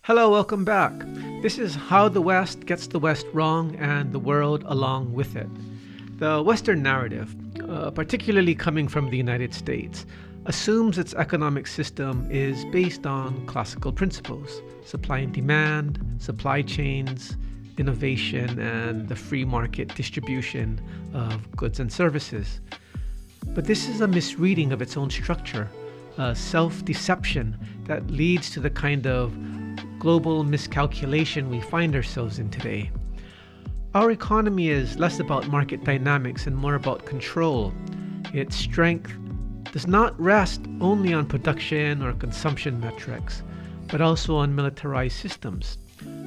Hello, welcome back. This is how the West gets the West wrong and the world along with it. The Western narrative, particularly coming from the United States, assumes its economic system is based on classical principles: supply and demand, supply chains, innovation, and the free market distribution of goods and services. But this is a misreading of its own structure, a self-deception that leads to the kind of global miscalculation we find ourselves in today. Our economy is less about market dynamics and more about control. Its strength does not rest only on production or consumption metrics, but also on militarized systems,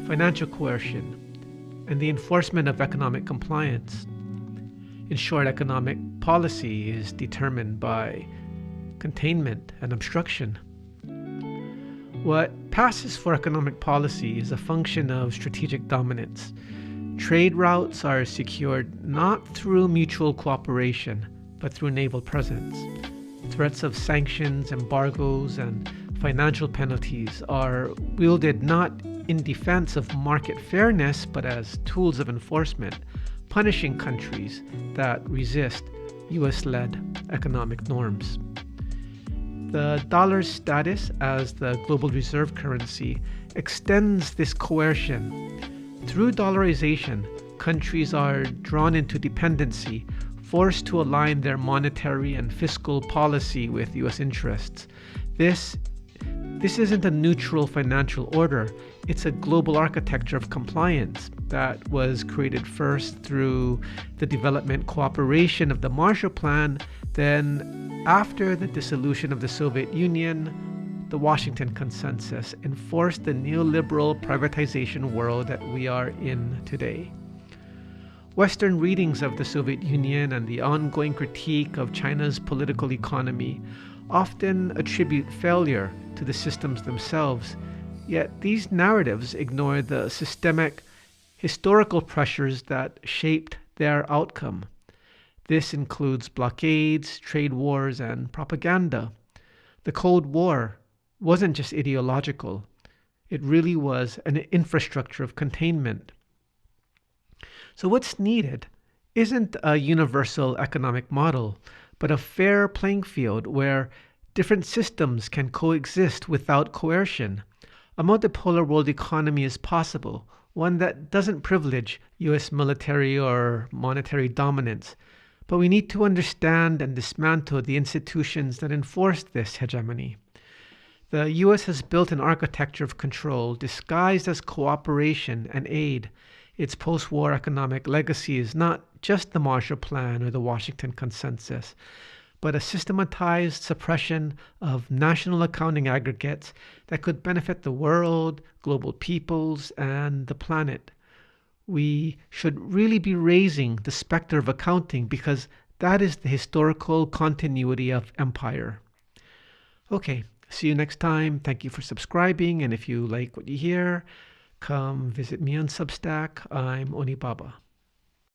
financial coercion, and the enforcement of economic compliance. In short, economic policy is determined by containment and obstruction. What passes for economic policy is a function of strategic dominance. Trade routes are secured not through mutual cooperation, but through naval presence. Threats of sanctions, embargoes, and financial penalties are wielded not in defense of market fairness, but as tools of enforcement, punishing countries that resist US-led economic norms. The dollar's status as the global reserve currency extends this coercion. Through dollarization, countries are drawn into dependency, forced to align their monetary and fiscal policy with US interests. This isn't a neutral financial order. It's a global architecture of compliance that was created first through the development cooperation of the Marshall Plan, then after the dissolution of the Soviet Union, the Washington Consensus enforced the neoliberal privatization world that we are in today. Western readings of the Soviet Union and the ongoing critique of China's political economy often attribute failure to the systems themselves, yet these narratives ignore the systemic historical pressures that shaped their outcome. This includes blockades, trade wars, and propaganda. The Cold War wasn't just ideological. It really was an infrastructure of containment. So what's needed isn't a universal economic model, but a fair playing field where different systems can coexist without coercion. A multipolar world economy is possible, one that doesn't privilege US military or monetary dominance. But we need to understand and dismantle the institutions that enforce this hegemony. The US has built an architecture of control disguised as cooperation and aid. Its post-war economic legacy is not just the Marshall Plan or the Washington Consensus, but a systematized suppression of national accounting aggregates that could benefit the world, global peoples, and the planet. We should really be raising the specter of accounting because that is the historical continuity of empire. Okay, see you next time. Thank you for subscribing, and if you like what you hear, come visit me on Substack. I'm Onibaba.